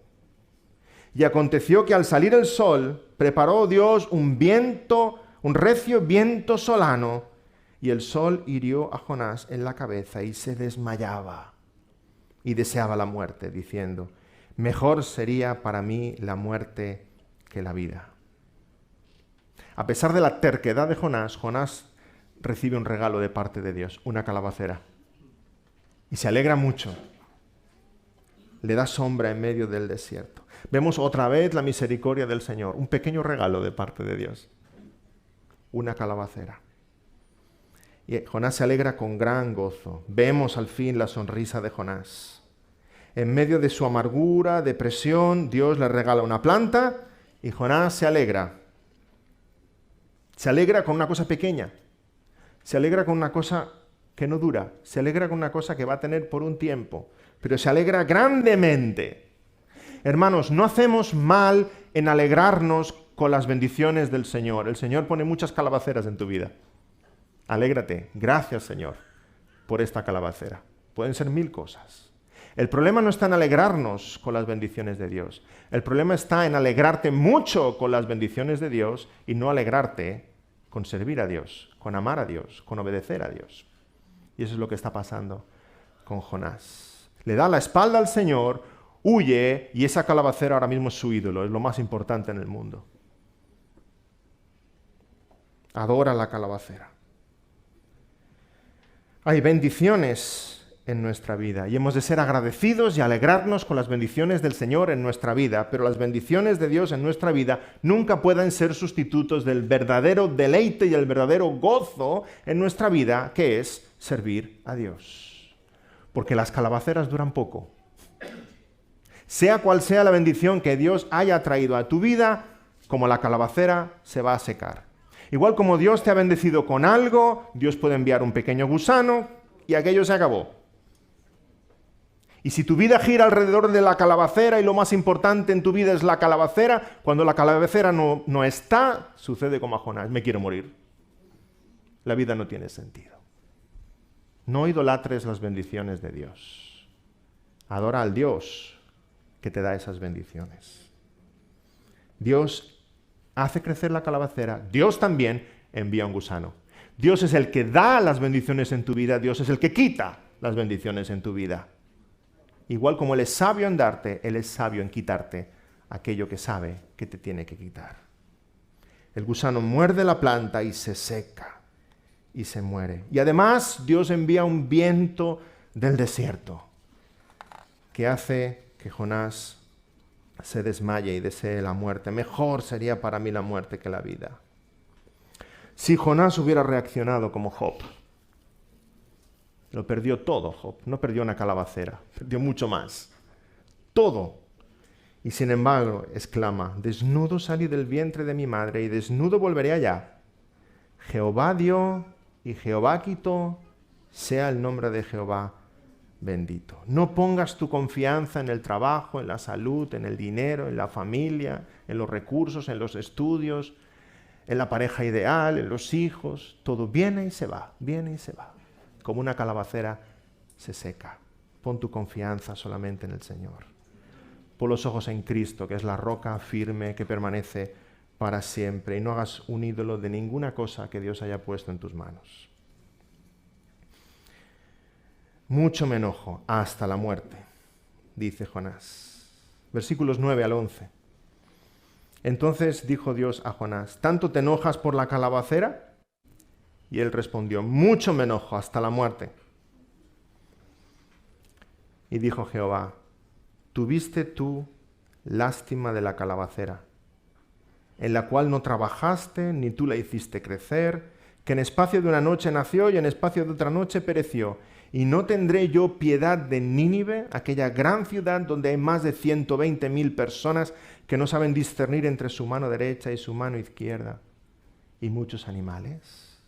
Y aconteció que al salir el sol, preparó Dios un recio viento solano, y el sol hirió a Jonás en la cabeza y se desmayaba. Y deseaba la muerte, diciendo: mejor sería para mí la muerte que la vida. A pesar de la terquedad de Jonás, Jonás recibe un regalo de parte de Dios, una calabacera. Y se alegra mucho. Le da sombra en medio del desierto. Vemos otra vez la misericordia del Señor, un pequeño regalo de parte de Dios. Una calabacera. Y Jonás se alegra con gran gozo. Vemos al fin la sonrisa de Jonás. En medio de su amargura, depresión, Dios le regala una planta y Jonás se alegra. Se alegra con una cosa pequeña. Se alegra con una cosa que no dura. Se alegra con una cosa que va a tener por un tiempo. Pero se alegra grandemente. Hermanos, no hacemos mal en alegrarnos con las bendiciones del Señor. El Señor pone muchas calabaceras en tu vida. Alégrate. Gracias, Señor, por esta calabacera. Pueden ser 1000 cosas. El problema no está en alegrarnos con las bendiciones de Dios. El problema está en alegrarte mucho con las bendiciones de Dios y no alegrarte con servir a Dios, con amar a Dios, con obedecer a Dios. Y eso es lo que está pasando con Jonás. Le da la espalda al Señor, huye y esa calabacera ahora mismo es su ídolo, es lo más importante en el mundo. Adora la calabacera. Hay bendiciones en nuestra vida y hemos de ser agradecidos y alegrarnos con las bendiciones del Señor en nuestra vida, pero las bendiciones de Dios en nuestra vida nunca pueden ser sustitutos del verdadero deleite y el verdadero gozo en nuestra vida, que es servir a Dios. Porque las calabaceras duran poco. Sea cual sea la bendición que Dios haya traído a tu vida, como la calabacera se va a secar. Igual como Dios te ha bendecido con algo, Dios puede enviar un pequeño gusano y aquello se acabó. Y si tu vida gira alrededor de la calabacera y lo más importante en tu vida es la calabacera, cuando la calabacera no está, sucede como a Jonás, me quiero morir. La vida no tiene sentido. No idolatres las bendiciones de Dios. Adora al Dios que te da esas bendiciones. Dios hace crecer la calabacera. Dios también envía un gusano. Dios es el que da las bendiciones en tu vida. Dios es el que quita las bendiciones en tu vida. Igual como Él es sabio en darte, Él es sabio en quitarte aquello que sabe que te tiene que quitar. El gusano muerde la planta y se seca y se muere. Y además Dios envía un viento del desierto que hace que Jonás se desmaye y desee la muerte. Mejor sería para mí la muerte que la vida. Si Jonás hubiera reaccionado como Job, lo perdió todo Job, no perdió una calabacera, perdió mucho más. Todo. Y sin embargo, exclama, desnudo salí del vientre de mi madre y desnudo volveré allá. Jehová dio y Jehová quitó, sea el nombre de Jehová bendito. No pongas tu confianza en el trabajo, en la salud, en el dinero, en la familia, en los recursos, en los estudios, en la pareja ideal, en los hijos. Todo viene y se va, viene y se va. Como una calabacera se seca. Pon tu confianza solamente en el Señor. Pon los ojos en Cristo, que es la roca firme que permanece para siempre. Y no hagas un ídolo de ninguna cosa que Dios haya puesto en tus manos. Mucho me enojo hasta la muerte, dice Jonás. Versículos 9 al 11. Entonces dijo Dios a Jonás, ¿tanto te enojas por la calabacera? Y él respondió, mucho me enojo hasta la muerte. Y dijo Jehová, ¿tuviste tú lástima de la calabacera, en la cual no trabajaste, ni tú la hiciste crecer, que en espacio de una noche nació y en espacio de otra noche pereció? ¿Y no tendré yo piedad de Nínive, aquella gran ciudad donde hay más de 120,000 personas que no saben discernir entre su mano derecha y su mano izquierda, y muchos animales?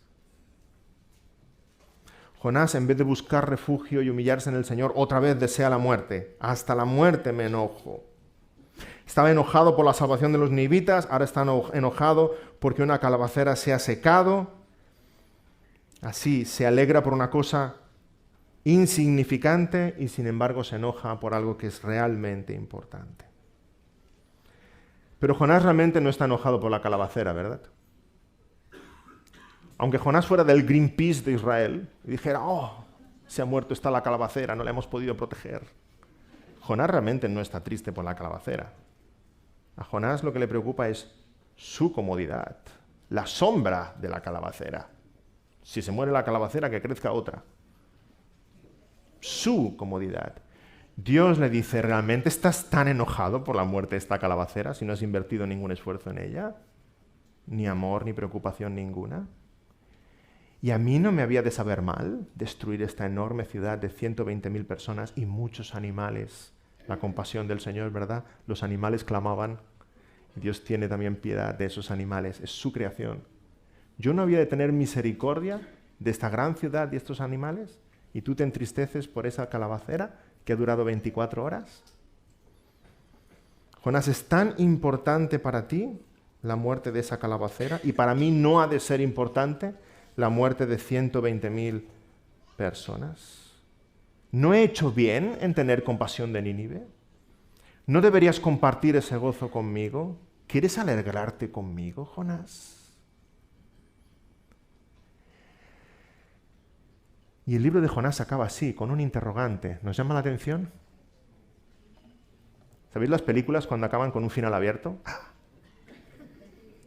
Jonás, en vez de buscar refugio y humillarse en el Señor, otra vez desea la muerte. Hasta la muerte me enojo. Estaba enojado por la salvación de los ninivitas, ahora está enojado porque una calabacera se ha secado. Así, se alegra por una cosa insignificante y sin embargo se enoja por algo que es realmente importante. Pero Jonás realmente no está enojado por la calabacera, ¿verdad? Aunque Jonás fuera del Greenpeace de Israel y dijera, oh, se ha muerto, está la calabacera, no la hemos podido proteger. Jonás realmente no está triste por la calabacera. A Jonás lo que le preocupa es su comodidad, la sombra de la calabacera. Si se muere la calabacera, que crezca otra. Su comodidad. Dios le dice, ¿realmente estás tan enojado por la muerte de esta calabacera si no has invertido ningún esfuerzo en ella? Ni amor, ni preocupación ninguna. ¿Y a mí no me había de saber mal destruir esta enorme ciudad de 120.000 personas y muchos animales? La compasión del Señor, ¿verdad? Los animales clamaban. Dios tiene también piedad de esos animales. Es su creación. ¿Yo no había de tener misericordia de esta gran ciudad y estos animales? ¿Y tú te entristeces por esa calabacera que ha durado 24 horas? Jonás, ¿es tan importante para ti la muerte de esa calabacera? Y para mí no ha de ser importante la muerte de 120.000 personas. ¿No he hecho bien en tener compasión de Nínive? ¿No deberías compartir ese gozo conmigo? ¿Quieres alegrarte conmigo, Jonás? Y el libro de Jonás acaba así, con un interrogante. ¿Nos llama la atención? ¿Sabéis las películas cuando acaban con un final abierto?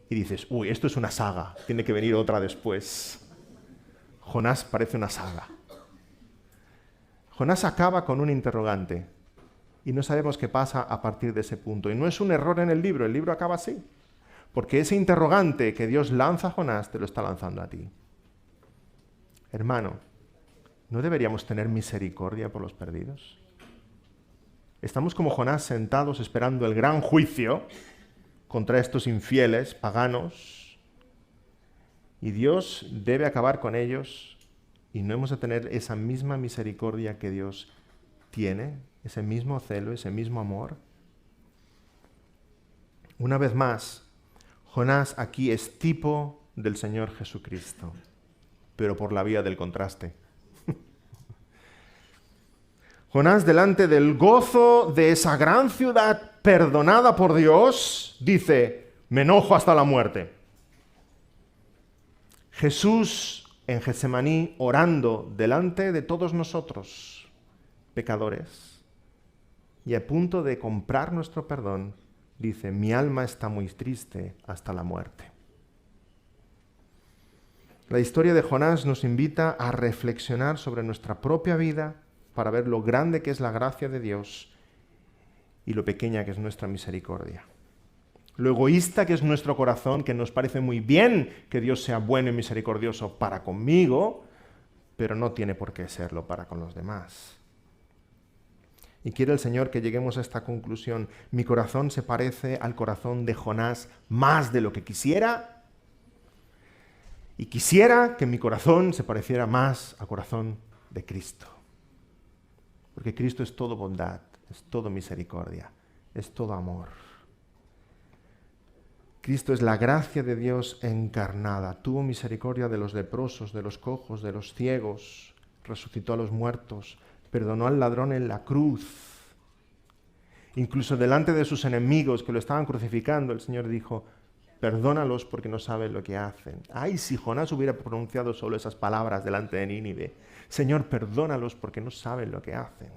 Y dices, uy, esto es una saga, tiene que venir otra después. Jonás parece una saga. Jonás acaba con un interrogante y no sabemos qué pasa a partir de ese punto. Y no es un error en el libro acaba así. Porque ese interrogante que Dios lanza a Jonás te lo está lanzando a ti. Hermano, ¿no deberíamos tener misericordia por los perdidos? Estamos como Jonás sentados esperando el gran juicio contra estos infieles, paganos, y Dios debe acabar con ellos, y no hemos de tener esa misma misericordia que Dios tiene, ese mismo celo, ese mismo amor. Una vez más, Jonás aquí es tipo del Señor Jesucristo, pero por la vía del contraste. Jonás, delante del gozo de esa gran ciudad perdonada por Dios, dice, me enojo hasta la muerte. Jesús en Getsemaní orando delante de todos nosotros, pecadores, y a punto de comprar nuestro perdón, dice, mi alma está muy triste hasta la muerte. La historia de Jonás nos invita a reflexionar sobre nuestra propia vida para ver lo grande que es la gracia de Dios y lo pequeña que es nuestra misericordia. Lo egoísta que es nuestro corazón, que nos parece muy bien que Dios sea bueno y misericordioso para conmigo, pero no tiene por qué serlo para con los demás. Y quiere el Señor que lleguemos a esta conclusión. Mi corazón se parece al corazón de Jonás más de lo que quisiera, y quisiera que mi corazón se pareciera más al corazón de Cristo. Porque Cristo es todo bondad, es todo misericordia, es todo amor. Cristo es la gracia de Dios encarnada. Tuvo misericordia de los leprosos, de los cojos, de los ciegos. Resucitó a los muertos. Perdonó al ladrón en la cruz. Incluso delante de sus enemigos que lo estaban crucificando, el Señor dijo, perdónalos porque no saben lo que hacen. Ay, si Jonás hubiera pronunciado solo esas palabras delante de Nínive. Señor, perdónalos porque no saben lo que hacen.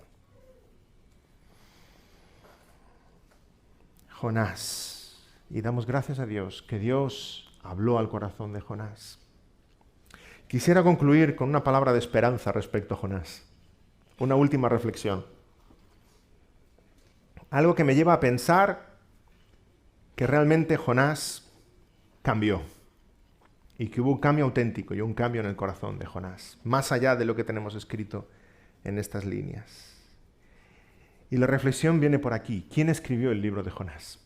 Jonás. Y damos gracias a Dios que Dios habló al corazón de Jonás. Quisiera concluir con una palabra de esperanza respecto a Jonás. Una última reflexión. Algo que me lleva a pensar que realmente Jonás cambió. Y que hubo un cambio auténtico y un cambio en el corazón de Jonás. Más allá de lo que tenemos escrito en estas líneas. Y la reflexión viene por aquí. ¿Quién escribió el libro de Jonás?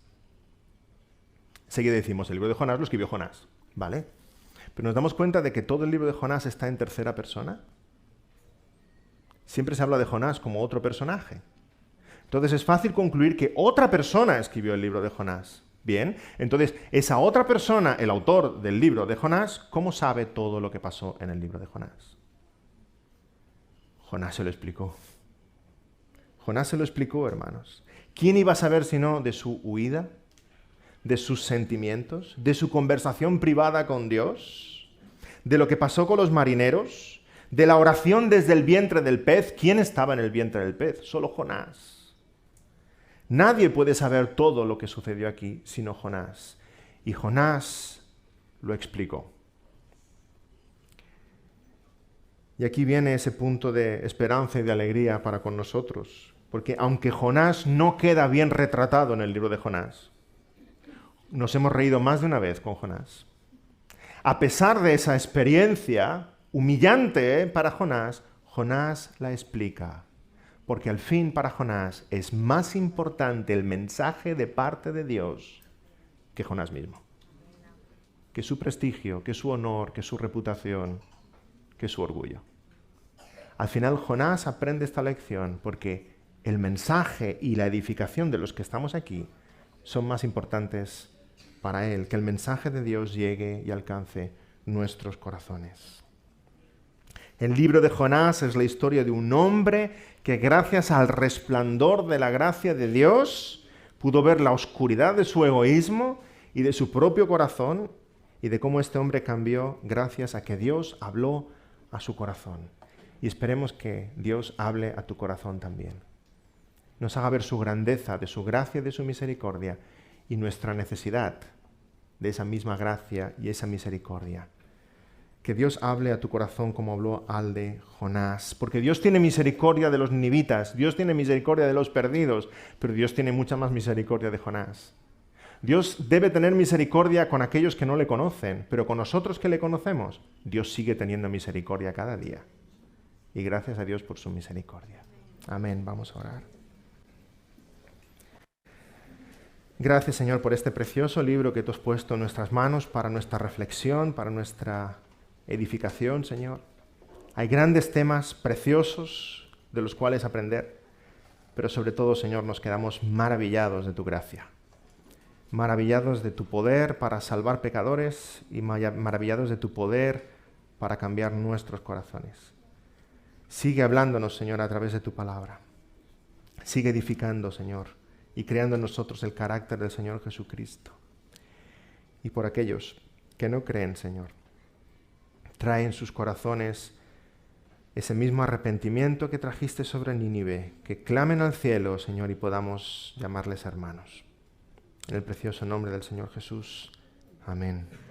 Seguida decimos, el libro de Jonás lo escribió Jonás, ¿vale? Pero nos damos cuenta de que todo el libro de Jonás está en tercera persona. Siempre se habla de Jonás como otro personaje. Entonces es fácil concluir que otra persona escribió el libro de Jonás. Bien, entonces esa otra persona, el autor del libro de Jonás, ¿cómo sabe todo lo que pasó en el libro de Jonás? Jonás se lo explicó. Jonás se lo explicó, hermanos. ¿Quién iba a saber sino de su huida? ¿De sus sentimientos? ¿De su conversación privada con Dios? ¿De lo que pasó con los marineros? ¿De la oración desde el vientre del pez? ¿Quién estaba en el vientre del pez? Solo Jonás. Nadie puede saber todo lo que sucedió aquí, sino Jonás. Y Jonás lo explicó. Y aquí viene ese punto de esperanza y de alegría para con nosotros, porque aunque Jonás no queda bien retratado en el libro de Jonás, nos hemos reído más de una vez con Jonás. A pesar de esa experiencia humillante para Jonás, Jonás la explica, porque al fin para Jonás es más importante el mensaje de parte de Dios que Jonás mismo, que su prestigio, que su honor, que su reputación, que su orgullo. Al final Jonás aprende esta lección porque el mensaje y la edificación de los que estamos aquí son más importantes para él, que el mensaje de Dios llegue y alcance nuestros corazones. El libro de Jonás es la historia de un hombre que gracias al resplandor de la gracia de Dios pudo ver la oscuridad de su egoísmo y de su propio corazón y de cómo este hombre cambió gracias a que Dios habló a su corazón. Y esperemos que Dios hable a tu corazón también. Nos haga ver su grandeza, de su gracia y de su misericordia y nuestra necesidad de esa misma gracia y esa misericordia. Que Dios hable a tu corazón como habló al de Jonás, porque Dios tiene misericordia de los ninivitas, Dios tiene misericordia de los perdidos, pero Dios tiene mucha más misericordia de Jonás. Dios debe tener misericordia con aquellos que no le conocen, pero con nosotros que le conocemos, Dios sigue teniendo misericordia cada día. Y gracias a Dios por su misericordia. Amén. Vamos a orar. Gracias, Señor, por este precioso libro que tú has puesto en nuestras manos para nuestra reflexión, para nuestra edificación, Señor. Hay grandes temas preciosos de los cuales aprender, pero sobre todo, Señor, nos quedamos maravillados de tu gracia, maravillados de tu poder para salvar pecadores y maravillados de tu poder para cambiar nuestros corazones. Sigue hablándonos, Señor, a través de tu palabra. Sigue edificando, Señor, y creando en nosotros el carácter del Señor Jesucristo. Y por aquellos que no creen, Señor, trae en sus corazones ese mismo arrepentimiento que trajiste sobre Nínive, que clamen al cielo, Señor, y podamos llamarles hermanos. En el precioso nombre del Señor Jesús. Amén.